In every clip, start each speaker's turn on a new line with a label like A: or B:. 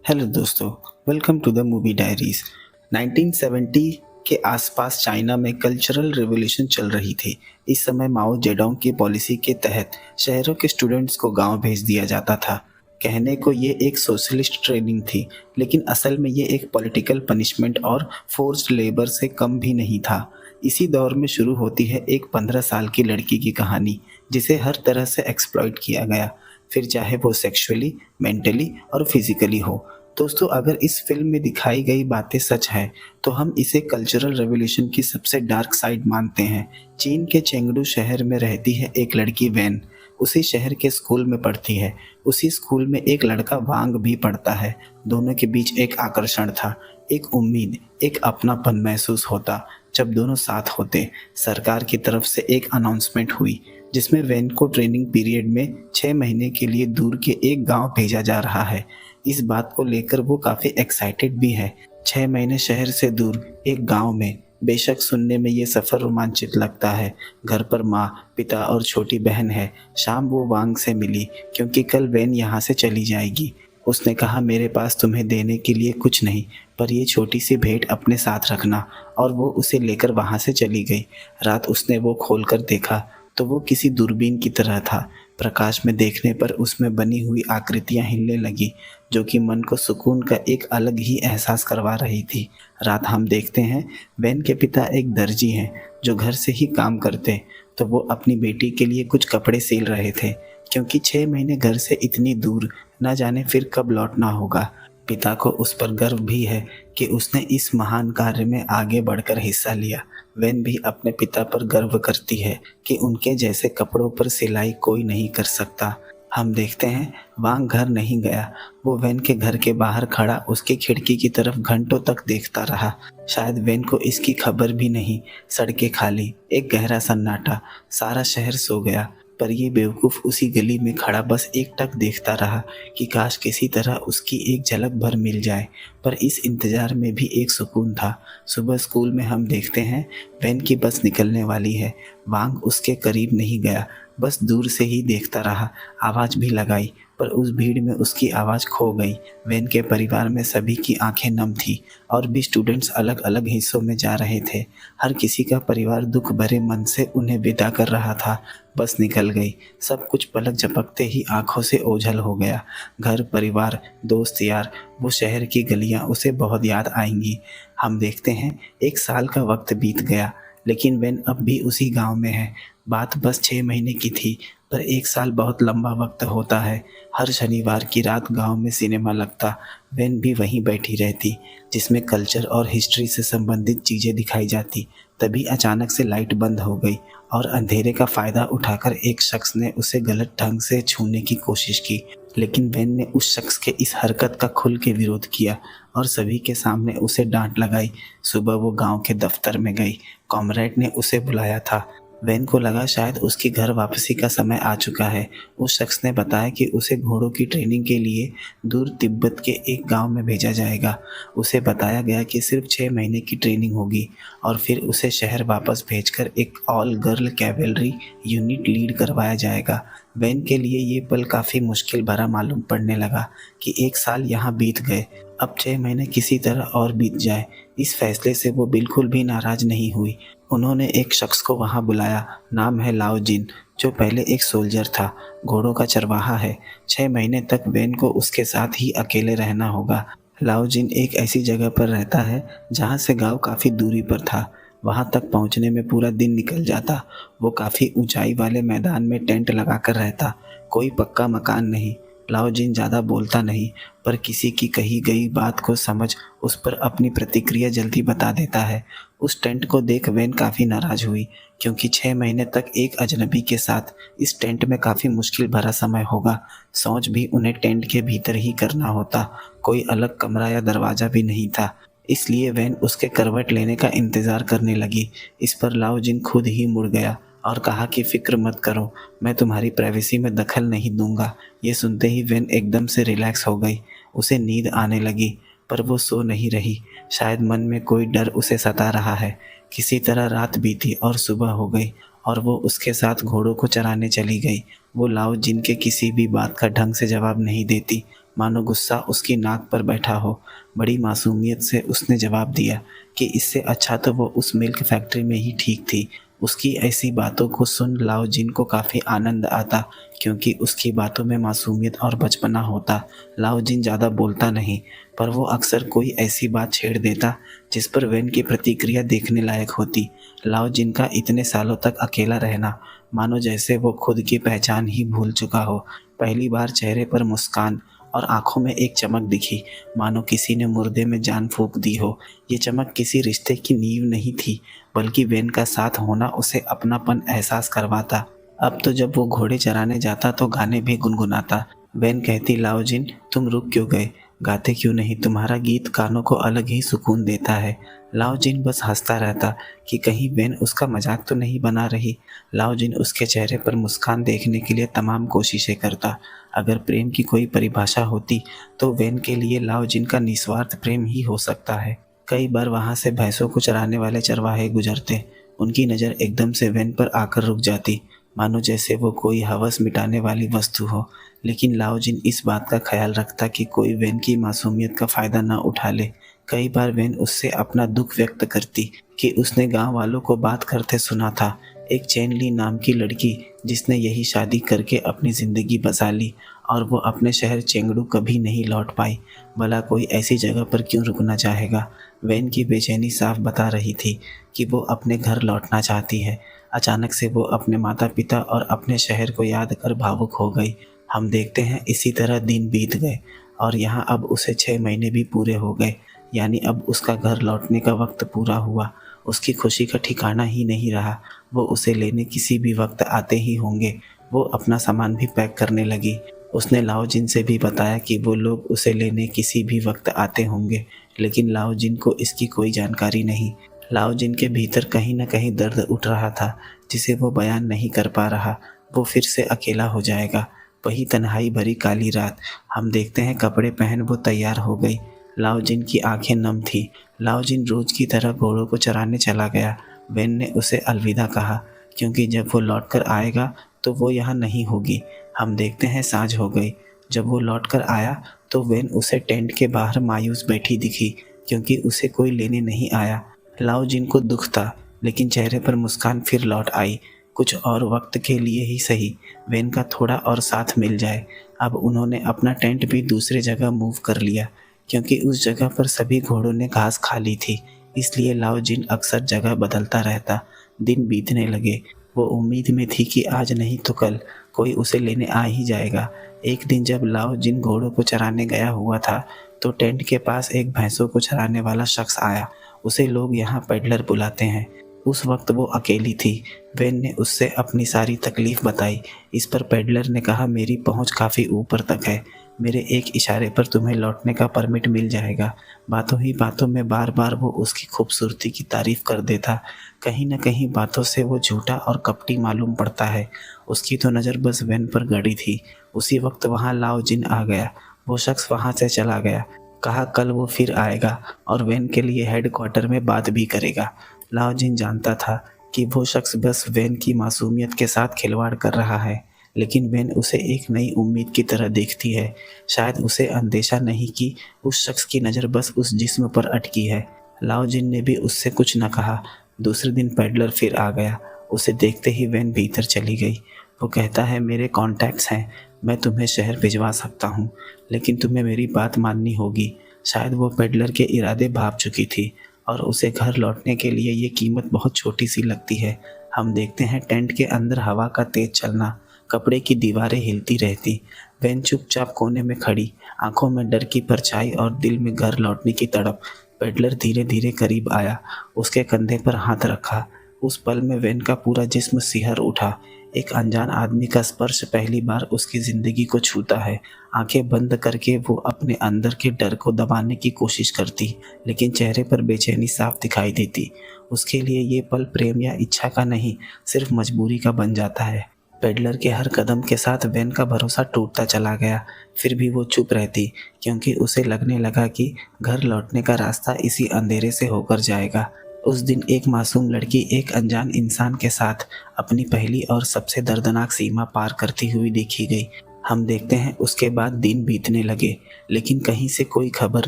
A: Hello दोस्तों, welcome to the movie diaries. 1970 के आसपास चाइना में कल्चरल रिवॉल्यूशन चल रही थी। इस समय माओ जेडोंग की पॉलिसी के तहत शहरों के स्टूडेंट्स को गांव भेज दिया जाता था। कहने को ये एक सोशलिस्ट ट्रेनिंग थी, लेकिन असल में ये एक पॉलिटिकल पनिशमेंट और फोर्स्ड लेबर से कम भी नहीं था। इसी दौर में शुरू होती है एक 15 साल की लड़की की कहानी, जिसे हर तरह से एक्सप्लॉइट किया गया, फिर चाहे वो सेक्सुअली, मेंटली और फिजिकली हो। दोस्तों, अगर इस फिल्म में दिखाई गई बातें सच हैं तो हम इसे कल्चरल रेवोल्यूशन की सबसे डार्क साइड मानते हैं। चीन के चेंगडू शहर में रहती है एक लड़की वैन। उसी शहर के स्कूल में पढ़ती है। उसी स्कूल में एक लड़का वांग भी पढ़ता है। दोनों के बीच एक आकर्षण था, एक उम्मीद, एक अपनापन महसूस होता जब दोनों साथ होते। सरकार की तरफ से एक अनाउंसमेंट हुई जिसमें वैन को ट्रेनिंग पीरियड में 6 महीने के लिए दूर के एक गांव भेजा जा रहा है। इस बात को लेकर वो काफ़ी एक्साइटेड भी है। 6 महीने शहर से दूर एक गांव में। बेशक सुनने में ये सफ़र रोमांचित लगता है। घर पर माँ, पिता और छोटी बहन है। शाम वो वांग से मिली क्योंकि कल वैन यहाँ से चली जाएगी। उसने कहा, मेरे पास तुम्हें देने के लिए कुछ नहीं, पर ये छोटी सी भेंट अपने साथ रखना। और वो उसे लेकर वहाँ से चली गई। रात उसने वो खोल कर देखा तो वो किसी दूरबीन की तरह था। प्रकाश में देखने पर उसमें बनी हुई आकृतियां हिलने लगी, जो कि मन को सुकून का एक अलग ही एहसास करवा रही थी। रात हम देखते हैं वैन के पिता एक दर्जी हैं जो घर से ही काम करते, तो वो अपनी बेटी के लिए कुछ कपड़े सिल रहे थे, क्योंकि 6 महीने घर से इतनी दूर, ना जाने फिर कब लौटना होगा। पिता को उस पर गर्व भी है कि उसने इस महान कार्य में आगे बढ़कर हिस्सा लिया। वैन भी अपने पिता पर गर्व करती है कि उनके जैसे कपड़ों पर सिलाई कोई नहीं कर सकता। हम देखते हैं वांग घर नहीं गया। वो वैन के घर के बाहर खड़ा उसकी खिड़की की तरफ घंटों तक देखता रहा। शायद वैन को इसकी खबर भी नहीं। सड़कें खाली, एक गहरा सन्नाटा, सारा शहर सो गया। पर ये बेवकूफ़ उसी गली में खड़ा बस एकटक देखता रहा कि काश किसी तरह उसकी एक झलक भर मिल जाए। पर इस इंतज़ार में भी एक सुकून था। सुबह स्कूल में हम देखते हैं वैन की बस निकलने वाली है। वांग उसके करीब नहीं गया, बस दूर से ही देखता रहा। आवाज़ भी लगाई, पर उस भीड़ में उसकी आवाज़ खो गई। वैन के परिवार में सभी की आंखें नम थी और भी स्टूडेंट्स अलग अलग हिस्सों में जा रहे थे। हर किसी का परिवार दुख भरे मन से उन्हें विदा कर रहा था। बस निकल गई। सब कुछ पलक झपकते ही आंखों से ओझल हो गया। घर, परिवार, दोस्त, यार, वो शहर की गलियां उसे बहुत याद आएंगी। हम देखते हैं 1 साल का वक्त बीत गया, लेकिन वैन अब भी उसी गांव में है। बात बस 6 महीने की थी, पर 1 साल बहुत लंबा वक्त होता है। हर शनिवार की रात गांव में सिनेमा लगता। वैन भी वहीं बैठी रहती, जिसमें कल्चर और हिस्ट्री से संबंधित चीज़ें दिखाई जाती। तभी अचानक से लाइट बंद हो गई और अंधेरे का फ़ायदा उठाकर एक शख्स ने उसे गलत ढंग से छूने की कोशिश की। लेकिन वैन ने उस शख्स के इस हरकत का खुल के विरोध किया और सभी के सामने उसे डांट लगाई। सुबह वो गांव के दफ्तर में गई। कॉमरेड ने उसे बुलाया था। वैन को लगा शायद उसकी घर वापसी का समय आ चुका है। उस शख्स ने बताया कि उसे घोड़ों की ट्रेनिंग के लिए दूर तिब्बत के एक गांव में भेजा जाएगा। उसे बताया गया कि सिर्फ 6 महीने की ट्रेनिंग होगी और फिर उसे शहर वापस भेजकर एक all girl cavalry unit lead करवाया जाएगा। वैन के लिए ये पल काफ़ी मुश्किल भरा मालूम पड़ने लगा कि 1 साल यहाँ बीत गए, अब 6 महीने किसी तरह और बीत जाए। इस फैसले से वो बिल्कुल भी नाराज़ नहीं हुई। उन्होंने एक शख्स को वहाँ बुलाया, नाम है लाओ जिन, जो पहले एक सोल्जर था, घोड़ों का चरवाहा है। 6 महीने तक वैन को उसके साथ ही अकेले रहना होगा। लाओ जिन एक ऐसी जगह पर रहता है जहाँ से गांव काफ़ी दूरी पर था। वहाँ तक पहुँचने में पूरा दिन निकल जाता। वो काफ़ी ऊंचाई वाले मैदान में टेंट लगाकर रहता। कोई पक्का मकान नहीं। लाओ जिन ज़्यादा बोलता नहीं, पर किसी की कही गई बात को समझ उस पर अपनी प्रतिक्रिया जल्दी बता देता है। उस टेंट को देख वैन काफ़ी नाराज़ हुई, क्योंकि 6 महीने तक एक अजनबी के साथ इस टेंट में काफ़ी मुश्किल भरा समय होगा। शौच भी उन्हें टेंट के भीतर ही करना होता। कोई अलग कमरा या दरवाज़ा भी नहीं था। इसलिए वैन उसके करवट लेने का इंतज़ार करने लगी। इस पर लाओ जिन खुद ही मुड़ गया और कहा कि फ़िक्र मत करो, मैं तुम्हारी प्राइवेसी में दखल नहीं दूंगा। ये सुनते ही वैन एकदम से रिलैक्स हो गई। उसे नींद आने लगी, पर वो सो नहीं रही। शायद मन में कोई डर उसे सता रहा है। किसी तरह रात बीती और सुबह हो गई और वो उसके साथ घोड़ों को चराने चली गई। वो लाओ जिन के किसी भी बात का ढंग से जवाब नहीं देती, मानो गुस्सा उसकी नाक पर बैठा हो। बड़ी मासूमियत से उसने जवाब दिया कि इससे अच्छा तो वो उस मिल्क फैक्ट्री में ही ठीक थी। उसकी ऐसी बातों को सुन लाओ जिन को काफ़ी आनंद आता, क्योंकि उसकी बातों में मासूमियत और बचपना होता। लाओ जिन ज़्यादा बोलता नहीं, पर वो अक्सर कोई ऐसी बात छेड़ देता जिस पर वैन की प्रतिक्रिया देखने लायक होती। लाओ जिन का इतने सालों तक अकेला रहना, मानो जैसे वो खुद की पहचान ही भूल चुका हो। पहली बार चेहरे पर मुस्कान और आंखों में एक चमक दिखी, मानो किसी ने मुर्दे में जान फूंक दी हो। ये चमक किसी रिश्ते की नींव नहीं थी, बल्कि वैन का साथ होना उसे अपनापन एहसास करवाता। अब तो जब वो घोड़े चराने जाता तो गाने भी गुनगुनाता। वैन कहती, लाओ जिन तुम रुक क्यों गए, गाते क्यों नहीं, तुम्हारा गीत कानों को अलग ही सुकून देता है। लाओ जिन बस हंसता रहता कि कहीं वैन उसका मजाक तो नहीं बना रही। लाओ जिन उसके चेहरे पर मुस्कान देखने के लिए तमाम कोशिशें करता। अगर प्रेम की कोई परिभाषा होती तो वैन के लिए लाओ जिन का निस्वार्थ प्रेम ही हो सकता है। कई बार वहां से भैंसों को चराने वाले चरवाहे गुजरते, उनकी नज़र एकदम से वैन पर आकर रुक जाती, मानो जैसे वो कोई हवस मिटाने वाली वस्तु हो। लेकिन लाओ जिन इस बात का ख्याल रखता कि कोई वैन की मासूमियत का फ़ायदा न उठा ले। कई बार वैन उससे अपना दुख व्यक्त करती कि उसने गांव वालों को बात करते सुना था, एक चेन ली नाम की लड़की जिसने यही शादी करके अपनी ज़िंदगी बसा ली और वो अपने शहर चेंगड़ू कभी नहीं लौट पाई। भला कोई ऐसी जगह पर क्यों रुकना चाहेगा। वैन की बेचैनी साफ बता रही थी कि वो अपने घर लौटना चाहती है। अचानक से वो अपने माता पिता और अपने शहर को याद कर भावुक हो गई। हम देखते हैं इसी तरह दिन बीत गए और यहाँ अब उसे 6 महीने भी पूरे हो गए, यानी अब उसका घर लौटने का वक्त पूरा हुआ। उसकी खुशी का ठिकाना ही नहीं रहा। वो उसे लेने किसी भी वक्त आते ही होंगे। वो अपना सामान भी पैक करने लगी। उसने लाओ जिन से भी बताया कि वो लोग उसे लेने किसी भी वक्त आते होंगे, लेकिन लाओ जिन को इसकी कोई जानकारी नहीं। लाओ जिन के भीतर कहीं न कहीं दर्द उठ रहा था जिसे वो बयान नहीं कर पा रहा। वो फिर से अकेला हो जाएगा। वही तन्हाई भरी काली रात। हम देखते हैं कपड़े पहन वो तैयार हो गई। लाओ जिन की आंखें नम थी। लाओ जिन रोज की तरह घोड़ों को चराने चला गया। वैन ने उसे अलविदा कहा, क्योंकि जब वो लौट कर आएगा तो वो यहाँ नहीं होगी। हम देखते हैं साँझ हो गई। जब वो लौट कर आया तो वैन उसे टेंट के बाहर मायूस बैठी दिखी, क्योंकि उसे कोई लेने नहीं आया। लाओ जिन को दुख था, लेकिन चेहरे पर मुस्कान फिर लौट आई। कुछ और वक्त के लिए ही सही, वैन का थोड़ा और साथ मिल जाए। अब उन्होंने अपना टेंट भी दूसरे जगह मूव कर लिया, क्योंकि उस जगह पर सभी घोड़ों ने घास खा ली थी। इसलिए लाओ जिन अक्सर जगह बदलता रहता। दिन बीतने लगे। वो उम्मीद में थी कि आज नहीं तो कल कोई उसे लेने आ ही जाएगा। एक दिन जब लाओ जिन घोड़ों को चराने गया हुआ था तो टेंट के पास एक भैंसों को चराने वाला शख्स आया। उसे लोग यहाँ पेडलर बुलाते हैं। उस वक्त वो अकेली थी। वैन ने उससे अपनी सारी तकलीफ बताई। इस पर पेडलर ने कहा, मेरी पहुंच काफ़ी ऊपर तक है, मेरे एक इशारे पर तुम्हें लौटने का परमिट मिल जाएगा। बातों ही बातों में बार बार वो उसकी खूबसूरती की तारीफ कर देता। कहीं न कहीं बातों से वो झूठा और कपटी मालूम पड़ता है। उसकी तो नज़र बस वैन पर गड़ी थी। उसी वक्त वहाँ लाओ जिन आ गया। वो शख्स वहाँ से चला गया। कहा कल वो फिर आएगा और वैन के लिए हेडक्वार्टर में बात भी करेगा। लाओ जिन जानता था कि वो शख्स बस वैन की मासूमियत के साथ खिलवाड़ कर रहा है, लेकिन वैन उसे एक नई उम्मीद की तरह देखती है। शायद उसे अंदेशा नहीं कि उस शख्स की नज़र बस उस जिस्म पर अटकी है। लाओ जिन ने भी उससे कुछ न कहा। दूसरे दिन पेडलर फिर आ गया। उसे देखते ही वैन भीतर चली गई। वो कहता है, मेरे कॉन्टैक्ट्स हैं, मैं तुम्हें शहर भिजवा सकता हूँ, लेकिन तुम्हें मेरी बात माननी होगी। शायद वो पेडलर के इरादे भाप चुकी थी और उसे घर लौटने के लिए ये कीमत बहुत छोटी सी लगती है। हम देखते हैं टेंट के अंदर हवा का तेज चलना, कपड़े की दीवारें हिलती रहती। वैन चुपचाप कोने में खड़ी, आंखों में डर की परछाई और दिल में घर लौटने की तड़प। पेडलर धीरे धीरे करीब आया, उसके कंधे पर हाथ रखा। उस पल में वैन का पूरा जिस्म सिहर उठा। एक अनजान आदमी का स्पर्श पहली बार उसकी ज़िंदगी को छूता है। आंखें बंद करके वो अपने अंदर के डर को दबाने की कोशिश करती, लेकिन चेहरे पर बेचैनी साफ दिखाई देती। उसके लिए ये पल प्रेम या इच्छा का नहीं, सिर्फ मजबूरी का बन जाता है। पेडलर के हर कदम के साथ वैन का भरोसा टूटता चला गया। फिर भी वो चुप रहती, क्योंकि उसे लगने लगा कि घर लौटने का रास्ता इसी अंधेरे से होकर जाएगा। उस दिन एक मासूम लड़की एक अनजान इंसान के साथ अपनी पहली और सबसे दर्दनाक सीमा पार करती हुई देखी गई। हम देखते हैं उसके बाद दिन बीतने लगे, लेकिन कहीं से कोई खबर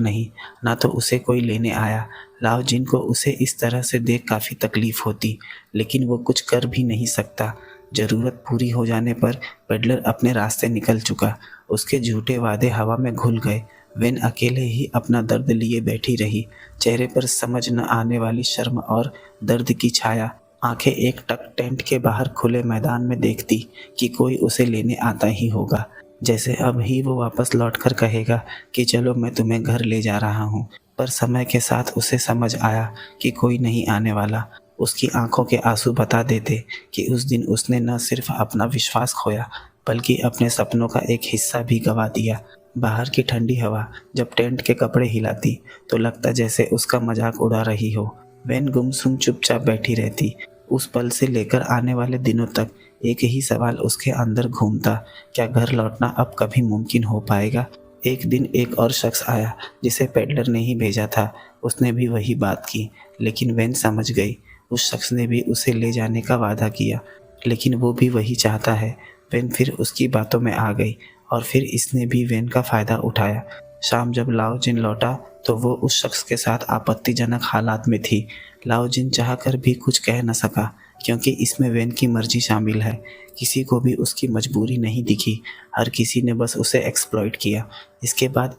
A: नहीं, ना तो उसे कोई लेने आया। लाओ जिन को उसे इस तरह से देख काफ़ी तकलीफ होती, लेकिन वो कुछ कर भी नहीं सकता। ज़रूरत पूरी हो जाने पर पेडलर अपने रास्ते निकल चुका। उसके झूठे वादे हवा में घुल गए। वेन अकेले ही अपना दर्द लिए बैठी रही, चेहरे पर समझ न आने वाली शर्म और दर्द की छाया। आंखें एक टक टेंट के बाहर खुले मैदान में देखती कि कोई उसे लेने आता ही होगा, जैसे अब ही वो वापस लौटकर कहेगा कि चलो मैं तुम्हें घर ले जा रहा हूँ। पर समय के साथ उसे समझ आया कि कोई नहीं आने वाला। उसकी आंखों के आंसू बता देते कि उस दिन उसने न सिर्फ अपना विश्वास खोया, बल्कि अपने सपनों का एक हिस्सा भी गंवा दिया। बाहर की ठंडी हवा जब टेंट के कपड़े हिलाती तो लगता जैसे उसका मजाक उड़ा रही हो। वैन गुमसुम चुपचाप बैठी रहती। उस पल से लेकर आने वाले दिनों तक एक ही सवाल उसके अंदर घूमता, क्या घर लौटना अब कभी मुमकिन हो पाएगा? एक दिन एक और शख्स आया जिसे पेडलर ने ही भेजा था। उसने भी वही बात की, लेकिन वैन समझ गई। उस शख्स ने भी उसे ले जाने का वादा किया, लेकिन वो भी वही चाहता है। वैन फिर उसकी बातों में आ गई और फिर इसने भी वैन का फ़ायदा उठाया। शाम जब लाओ जिन लौटा तो वो उस शख्स के साथ आपत्तिजनक हालात में थी। लाओ जिन चाहकर भी कुछ कह न सका, क्योंकि इसमें वैन की मर्जी शामिल है। किसी को भी उसकी मजबूरी नहीं दिखी, हर किसी ने बस उसे एक्सप्लॉइट किया। इसके बाद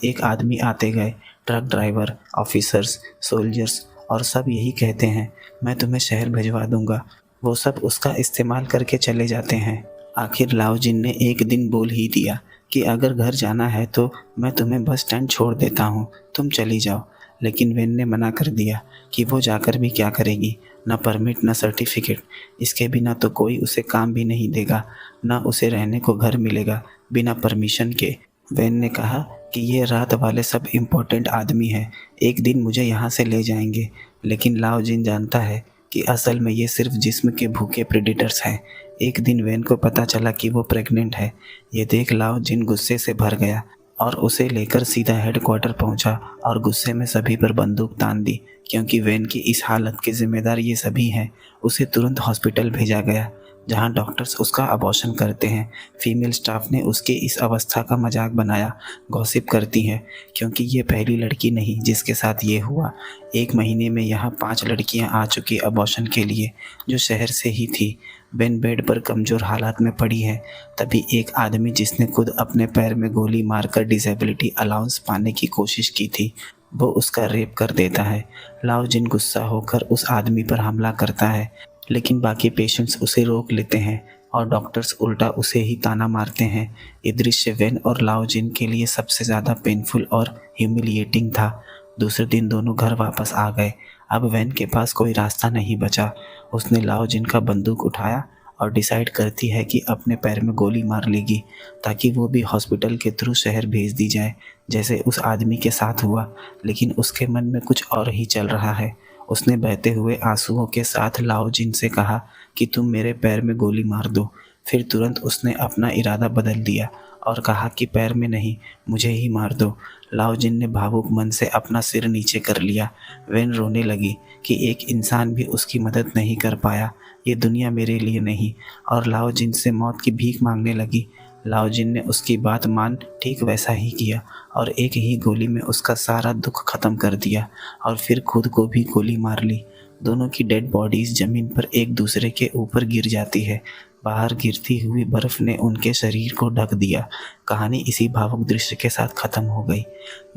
A: एक आदमी आते गए, ट्रक ड्राइवर, ऑफिसर्स, सोल्जर्स, और सब यही कहते हैं, मैं तुम्हें शहर भिजवा दूंगा। वो सब उसका इस्तेमाल करके चले जाते हैं। आखिर लाओ जिन ने एक दिन बोल ही दिया कि अगर घर जाना है तो मैं तुम्हें बस स्टैंड छोड़ देता हूँ, तुम चली जाओ। लेकिन वेन ने मना कर दिया कि वो जाकर भी क्या करेगी, न परमिट न सर्टिफिकेट। इसके बिना तो कोई उसे काम भी नहीं देगा, न उसे रहने को घर मिलेगा बिना परमिशन के। वेन ने कहा कि ये रात वाले सब इम्पोर्टेंट आदमी हैं, एक दिन मुझे यहाँ से ले जाएंगे। लेकिन लाओ जिन जानता है कि असल में ये सिर्फ जिस्म के भूखे प्रेडिटर्स हैं। एक दिन वेन को पता चला कि वो प्रेग्नेंट है। ये देख लाओ जिन गुस्से से भर गया और उसे लेकर सीधा हेडक्वार्टर पहुंचा और गुस्से में सभी पर बंदूक तान दी, क्योंकि वेन की इस हालत के जिम्मेदार ये सभी हैं। उसे तुरंत हॉस्पिटल भेजा गया, जहां डॉक्टर्स उसका अबॉर्शन करते हैं। फीमेल स्टाफ ने उसकी इस अवस्था का मजाक बनाया, गॉसिप करती है, क्योंकि ये पहली लड़की नहीं जिसके साथ ये हुआ। एक महीने में यहाँ 5 लड़कियाँ आ चुकी अबॉर्शन के लिए, जो शहर से ही थी। बेन बेड पर कमज़ोर हालात में पड़ी है। तभी एक आदमी जिसने खुद अपने पैर में गोली मारकर डिसेबिलिटी अलाउंस पाने की कोशिश की थी, वो उसका रेप कर देता है। लाओ जिन गुस्सा होकर उस आदमी पर हमला करता है, लेकिन बाकी पेशेंट्स उसे रोक लेते हैं और डॉक्टर्स उल्टा उसे ही ताना मारते हैं। ये दृश्य वेन और लाओ जिन के लिए सबसे ज़्यादा पेनफुल और ह्यूमिलिएटिंग था। दूसरे दिन दोनों घर वापस आ गए। अब वेन के पास कोई रास्ता नहीं बचा। उसने लाओ जिन का बंदूक उठाया और डिसाइड करती है कि अपने पैर में गोली मार लेगी, ताकि वो भी हॉस्पिटल के थ्रू शहर भेज दी जाए, जैसे उस आदमी के साथ हुआ। लेकिन उसके मन में कुछ और ही चल रहा है। उसने बहते हुए आंसुओं के साथ लाओ जिन से कहा कि तुम मेरे पैर में गोली मार दो। फिर तुरंत उसने अपना इरादा बदल दिया और कहा कि पैर में नहीं, मुझे ही मार दो। लाओ जिन ने भावुक मन से अपना सिर नीचे कर लिया। वेन रोने लगी कि एक इंसान भी उसकी मदद नहीं कर पाया, ये दुनिया मेरे लिए नहीं, और लाओ जिन से मौत की भीख मांगने लगी। लाओ जिन ने उसकी बात मान ठीक वैसा ही किया और एक ही गोली में उसका सारा दुख खत्म कर दिया और फिर खुद को भी गोली मार ली। दोनों की डेड बॉडीज ज़मीन पर एक दूसरे के ऊपर गिर जाती है। बाहर गिरती हुई बर्फ ने उनके शरीर को ढक दिया। कहानी इसी भावुक दृश्य के साथ ख़त्म हो गई।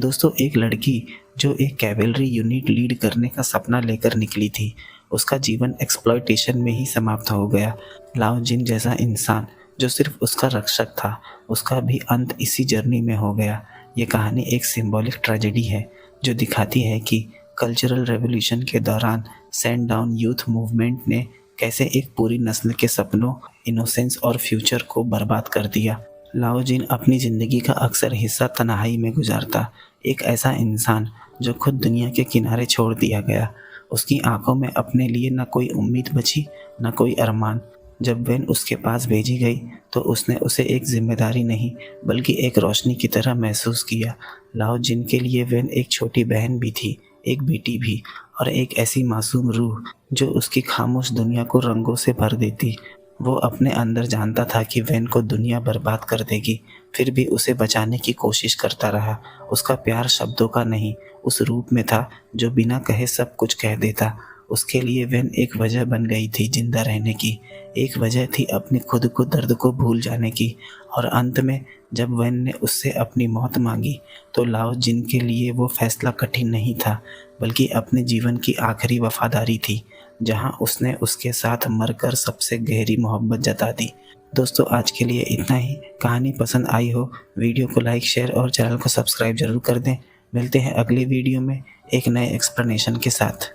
A: दोस्तों, एक लड़की जो एक कैवेलरी यूनिट लीड करने का सपना लेकर निकली थी, उसका जीवन एक्सप्लॉयटेशन में ही समाप्त हो गया। लाओ जिन जैसा इंसान जो सिर्फ उसका रक्षक था, उसका भी अंत इसी जर्नी में हो गया। ये कहानी एक सिंबॉलिक ट्रेजेडी है जो दिखाती है कि कल्चरल रेवोल्यूशन के दौरान सैंड डाउन यूथ मूवमेंट ने कैसे एक पूरी नस्ल के सपनों, इनोसेंस और फ्यूचर को बर्बाद कर दिया। लाओ जिन अपनी ज़िंदगी का अक्सर हिस्सा तन्हाई में गुजारता, एक ऐसा इंसान जो खुद दुनिया के किनारे छोड़ दिया गया। उसकी आंखों में अपने लिए न कोई उम्मीद बची, न कोई अरमान। जब वेन उसके पास भेजी गई तो उसने उसे एक जिम्मेदारी नहीं बल्कि एक रोशनी की तरह महसूस किया। लाओ जिन के लिए वेन एक छोटी बहन भी थी, एक बेटी भी, और एक ऐसी मासूम रूह जो उसकी खामोश दुनिया को रंगों से भर देती। वो अपने अंदर जानता था कि वैन को दुनिया बर्बाद कर देगी, फिर भी उसे बचाने की कोशिश करता रहा। उसका प्यार शब्दों का नहीं, उस रूप में था जो बिना कहे सब कुछ कह देता। उसके लिए वैन एक वजह बन गई थी जिंदा रहने की, एक वजह थी अपने खुद को दर्द को भूल जाने की। और अंत में जब वैन ने उससे अपनी मौत मांगी तो लाओ जिन के लिए वो फैसला कठिन नहीं था, बल्कि अपने जीवन की आखिरी वफादारी थी, जहां उसने उसके साथ मरकर सबसे गहरी मोहब्बत जता दी। दोस्तों, आज के लिए इतना ही। कहानी पसंद आई हो वीडियो को लाइक, शेयर और चैनल को सब्सक्राइब जरूर कर दें। मिलते हैं अगले वीडियो में एक नए एक्सप्लेनेशन के साथ।